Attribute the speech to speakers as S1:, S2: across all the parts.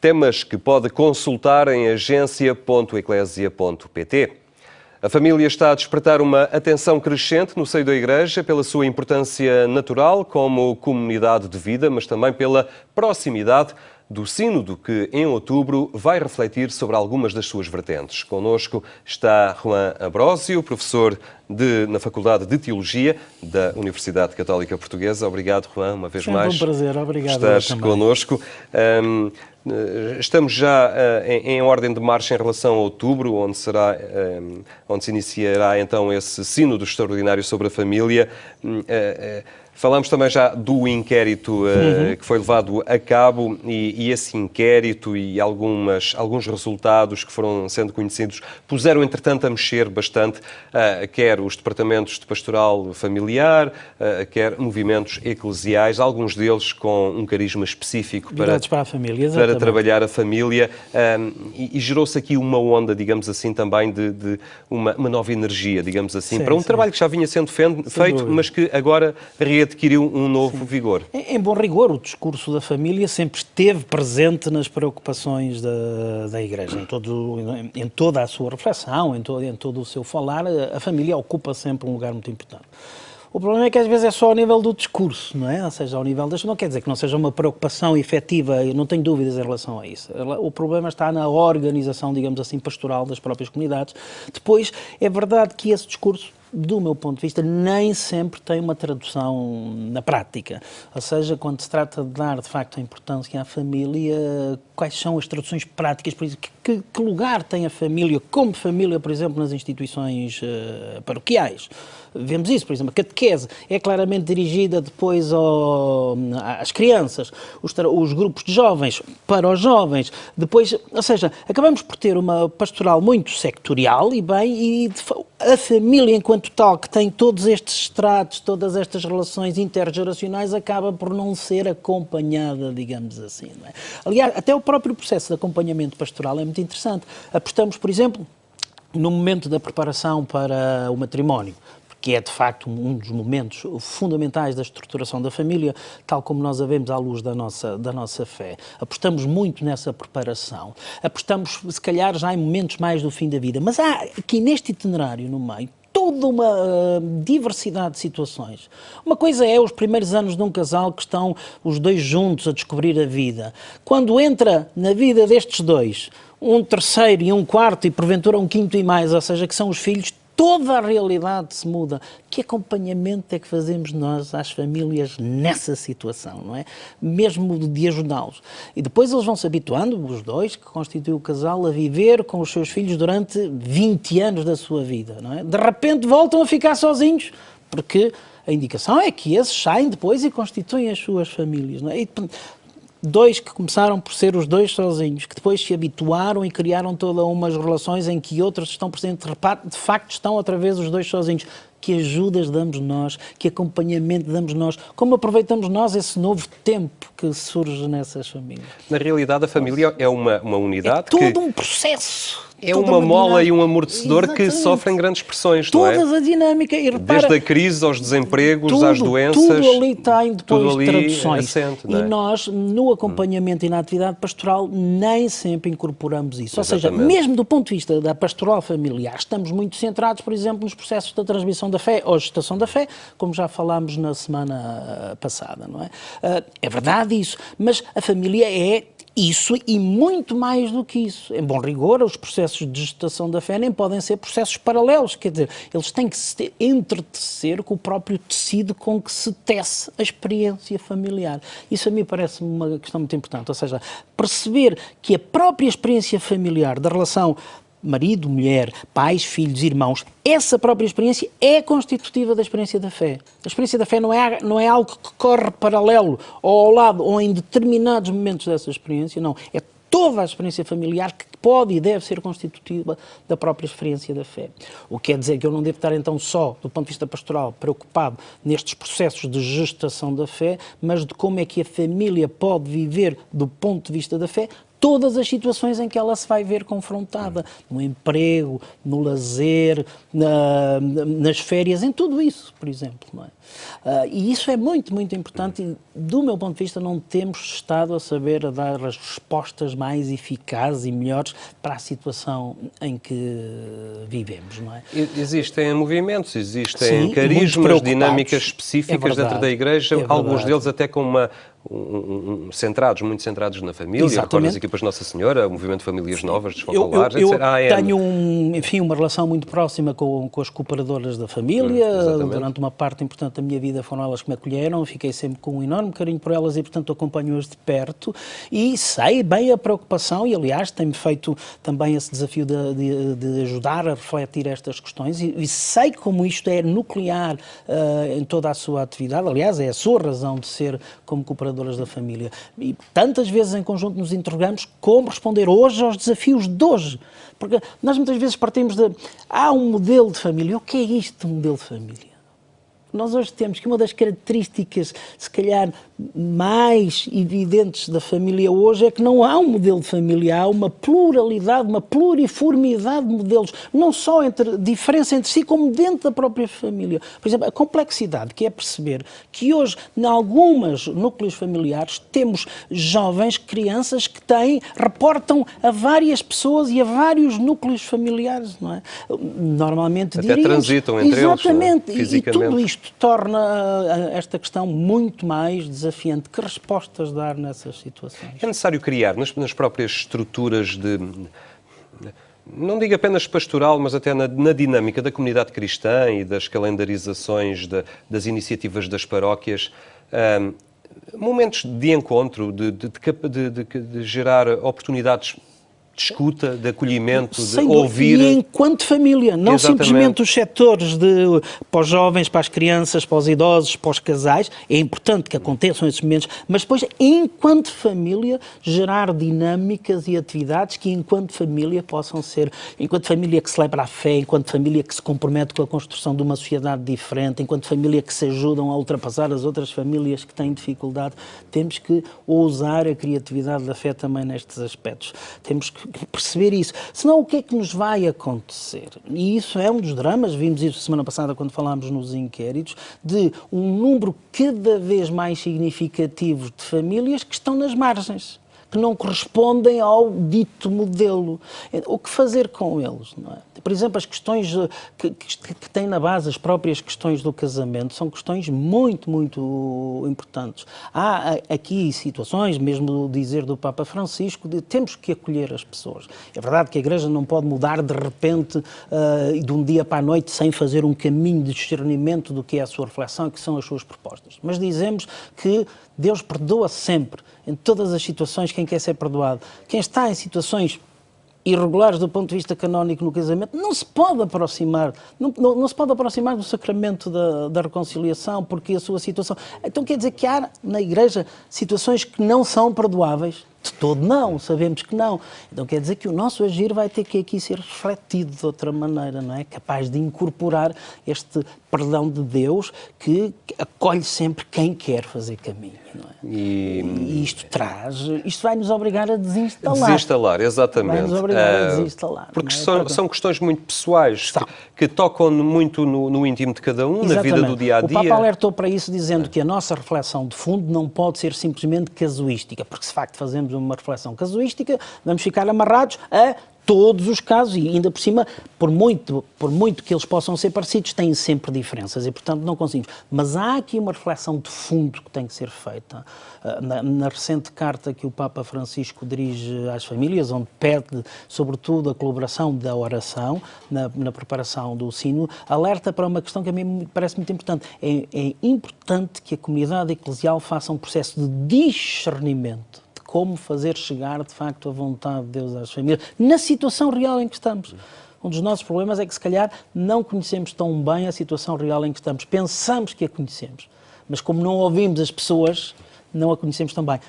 S1: temas que pode consultar em agência.eclesia.pt. A família está a despertar uma atenção crescente no seio da Igreja pela sua importância natural como comunidade de vida, mas também pela proximidade do Sínodo, que em outubro vai refletir sobre algumas das suas vertentes. Connosco está Juan Ambrósio, professor na Faculdade de Teologia da Universidade Católica Portuguesa. Obrigado, Juan, uma vez mais.
S2: É um prazer, obrigado.
S1: Estás connosco. Estamos já em ordem de marcha em relação a outubro, onde se iniciará então esse sínodo extraordinário sobre a família. Falamos também já do inquérito que foi levado a cabo e esse inquérito e alguns resultados que foram sendo conhecidos puseram, entretanto, a mexer bastante, quer os departamentos de pastoral familiar, quer movimentos eclesiais, alguns deles com um carisma específico para
S2: a família,
S1: para trabalhar a família, e gerou-se aqui uma onda, digamos assim, também de uma nova energia, digamos assim, para um trabalho que já vinha sendo feito, mas que agora readquiriu um novo vigor.
S2: Em bom rigor, o discurso da família sempre esteve presente nas preocupações da Igreja, em toda a sua reflexão, em todo o seu falar, a família ocupa sempre um lugar muito importante. O problema é que às vezes é só ao nível do discurso, não é? Ou seja, ao nível das... Não quer dizer que não seja uma preocupação efetiva, eu não tenho dúvidas em relação a isso. O problema está na organização, digamos assim, pastoral das próprias comunidades. Depois, é verdade que esse discurso, do meu ponto de vista, nem sempre tem uma tradução na prática. Ou seja, quando se trata de dar, de facto, a importância à família, quais são as traduções práticas? Por exemplo, que lugar tem a família, como família, por exemplo, nas instituições paroquiais? Vemos isso, por exemplo, a catequese é claramente dirigida depois às crianças, os grupos de jovens para os jovens, depois, ou seja, acabamos por ter uma pastoral muito sectorial e a família enquanto tal, que tem todos estes estratos, todas estas relações intergeracionais, acaba por não ser acompanhada, digamos assim. Não é? Aliás, até o próprio processo de acompanhamento pastoral é muito interessante. Apostamos, por exemplo, no momento da preparação para o matrimónio, que é, de facto, um dos momentos fundamentais da estruturação da família, tal como nós a vemos à luz da nossa fé. Apostamos muito nessa preparação. Apostamos, se calhar, já em momentos mais do fim da vida. Mas há aqui, neste itinerário, no meio, toda uma diversidade de situações. Uma coisa é os primeiros anos de um casal que estão os dois juntos a descobrir a vida. Quando entra na vida destes dois um terceiro e um quarto e, porventura, um quinto e mais, ou seja, que são os filhos, toda a realidade se muda. Que acompanhamento é que fazemos nós às famílias nessa situação, não é? Mesmo de ajudá-los. E depois eles vão se habituando, os dois, que constituem o casal, a viver com os seus filhos durante 20 anos da sua vida, não é? De repente voltam a ficar sozinhos, porque a indicação é que esses saem depois e constituem as suas famílias, não é? E, dois que começaram por ser os dois sozinhos, que depois se habituaram e criaram todas umas relações em que outros estão presentes, de facto estão outra vez os dois sozinhos. Que ajudas damos nós, que acompanhamento damos nós, como aproveitamos nós esse novo tempo que surge nessas famílias.
S1: Na realidade, a família é uma unidade.
S2: É todo um processo.
S1: É uma mola e um amortecedor. Exatamente. Que sofrem grandes pressões, não é?
S2: Toda a dinâmica. E repara,
S1: desde a crise aos desempregos, às doenças.
S2: Tudo ali tem depois traduções.
S1: Assente,
S2: e nós, no acompanhamento e na atividade pastoral, nem sempre incorporamos isso.
S1: Exatamente.
S2: Ou seja, mesmo do ponto de vista da pastoral familiar, estamos muito centrados, por exemplo, nos processos da transmissão da fé ou gestação da fé, como já falámos na semana passada, não é? É verdade isso, mas a família é isso e muito mais do que isso. Em bom rigor, os processos de gestação da fé nem podem ser processos paralelos, quer dizer, eles têm que se entretecer com o próprio tecido com que se tece a experiência familiar. Isso a mim parece uma questão muito importante, ou seja, perceber que a própria experiência familiar da relação marido, mulher, pais, filhos, irmãos, essa própria experiência é constitutiva da experiência da fé. A experiência da fé não é algo que corre paralelo ou ao lado ou em determinados momentos dessa experiência, não. É toda a experiência familiar que pode e deve ser constitutiva da própria experiência da fé. O que quer dizer que eu não devo estar então só, do ponto de vista pastoral, preocupado nestes processos de gestação da fé, mas de como é que a família pode viver do ponto de vista da fé todas as situações em que ela se vai ver confrontada, no emprego, no lazer, nas férias, em tudo isso, por exemplo, não é? E isso é muito, muito importante e, do meu ponto de vista, não temos estado a saber dar as respostas mais eficazes e melhores para a situação em que vivemos, não é?
S1: Existem movimentos, existem carismas, dinâmicas específicas dentro da Igreja, alguns deles até com muito centrados na família. Recordo as equipas Nossa Senhora, o movimento de famílias novas, desfocolares, etc.
S2: Eu tenho, uma relação muito próxima com as cooperadoras da família. Durante uma parte importante da minha vida foram elas que me acolheram, fiquei sempre com um enorme carinho por elas e, portanto, acompanho-as de perto e sei bem a preocupação e, aliás, tem-me feito também esse desafio de ajudar a refletir estas questões e sei como isto é nuclear em toda a sua atividade. Aliás, é a sua razão de ser como cooperadoras da família. E tantas vezes em conjunto nos interrogamos como responder hoje aos desafios de hoje. Porque nós muitas vezes partimos há um modelo de família. O que é isto de modelo de família? Nós hoje temos que uma das características, se calhar, mais evidentes da família hoje é que não há um modelo de família, há uma pluralidade, uma pluriformidade de modelos, não só diferença entre si, como dentro da própria família. Por exemplo, a complexidade que é perceber que hoje, em alguns núcleos familiares, temos jovens, crianças que reportam a várias pessoas e a vários núcleos familiares, não é? Normalmente
S1: até transitam entre eles, fisicamente.
S2: E tudo isto torna esta questão muito mais desafiante. Que respostas dar nessas situações?
S1: É necessário criar nas próprias estruturas não digo apenas pastoral, mas até na dinâmica da comunidade cristã e das calendarizações das iniciativas das paróquias, momentos de encontro, de gerar oportunidades de escuta, de acolhimento, de ouvir.
S2: E enquanto família, não simplesmente os setores para os jovens, para as crianças, para os idosos, para os casais, é importante que aconteçam esses momentos, mas depois, enquanto família, gerar dinâmicas e atividades que, enquanto família, possam ser, enquanto família que celebra a fé, enquanto família que se compromete com a construção de uma sociedade diferente, enquanto família que se ajudam a ultrapassar as outras famílias que têm dificuldade, temos que ousar a criatividade da fé também nestes aspectos. Temos que perceber isso. Senão, o que é que nos vai acontecer? E isso é um dos dramas, vimos isso semana passada quando falámos nos inquéritos, de um número cada vez mais significativo de famílias que estão nas margens, que não correspondem ao dito modelo. O que fazer com eles? Não é? Por exemplo, as questões que têm na base as próprias questões do casamento são questões muito, muito importantes. Há aqui situações, mesmo dizer do Papa Francisco, de temos que acolher as pessoas. É verdade que a Igreja não pode mudar de repente, de um dia para a noite, sem fazer um caminho de discernimento do que é a sua reflexão e que são as suas propostas. Mas dizemos que Deus perdoa sempre, em todas as situações, quem quer ser perdoado. Quem está em situações irregulares do ponto de vista canónico no casamento não se pode aproximar, não se pode aproximar do sacramento da reconciliação, porque a sua situação... Então quer dizer que há na Igreja situações que não são perdoáveis? De todo não, sabemos que não. Então quer dizer que o nosso agir vai ter que aqui ser refletido de outra maneira, não é? Capaz de incorporar este perdão de Deus que acolhe sempre quem quer fazer caminho, não é? E isto vai nos obrigar a desinstalar.
S1: Desinstalar, exatamente.
S2: Vai nos obrigar a desinstalar.
S1: Porque são questões muito pessoais, que tocam muito no íntimo de cada um,
S2: exatamente.
S1: Na vida do dia-a-dia.
S2: O Papa alertou para isso dizendo que a nossa reflexão de fundo não pode ser simplesmente casuística, porque se de facto fazemos uma reflexão casuística, vamos ficar amarrados a todos os casos e ainda por cima, por muito que eles possam ser parecidos, têm sempre diferenças e, portanto, não conseguimos. Mas há aqui uma reflexão de fundo que tem que ser feita. Na recente carta que o Papa Francisco dirige às famílias, onde pede, sobretudo, a colaboração da oração na preparação do sino, alerta para uma questão que a mim me parece muito importante. É importante que a comunidade eclesial faça um processo de discernimento como fazer chegar, de facto, a vontade de Deus às famílias, na situação real em que estamos. Um dos nossos problemas é que, se calhar, não conhecemos tão bem a situação real em que estamos. Pensamos que a conhecemos, mas como não ouvimos as pessoas, não a conhecemos tão bem.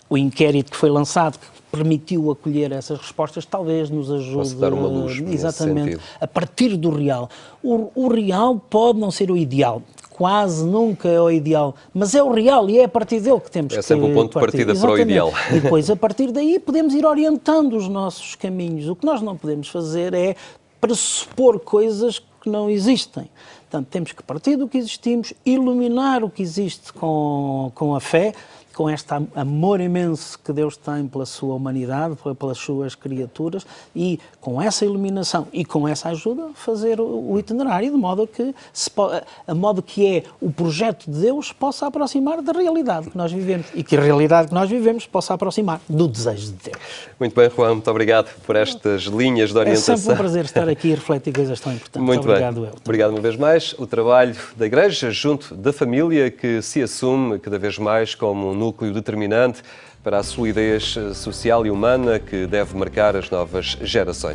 S2: O inquérito que foi lançado, que permitiu acolher essas respostas, talvez nos ajude
S1: dar uma luz,
S2: exatamente a partir do real. O real pode não ser o ideal. quase nunca é o ideal, mas é o real e é a partir dele que temos que partir.
S1: É sempre o ponto de partida para o ideal.
S2: E depois, a partir daí, podemos ir orientando os nossos caminhos. O que nós não podemos fazer é pressupor coisas que não existem. Portanto, temos que partir do que existimos, iluminar o que existe com a fé, com este amor imenso que Deus tem pela sua humanidade, pelas suas criaturas, e com essa iluminação e com essa ajuda fazer o itinerário de modo que é o projeto de Deus possa aproximar da realidade que nós vivemos e que a realidade que nós vivemos possa aproximar do desejo de Deus.
S1: Muito bem, Juan, muito obrigado por estas linhas de orientação.
S2: É sempre um prazer estar aqui e refletir coisas tão importantes.
S1: Muito
S2: Obrigado,
S1: bem. Obrigado uma vez mais. O trabalho da Igreja junto da família que se assume cada vez mais como um núcleo determinante para a solidez social e humana que deve marcar as novas gerações.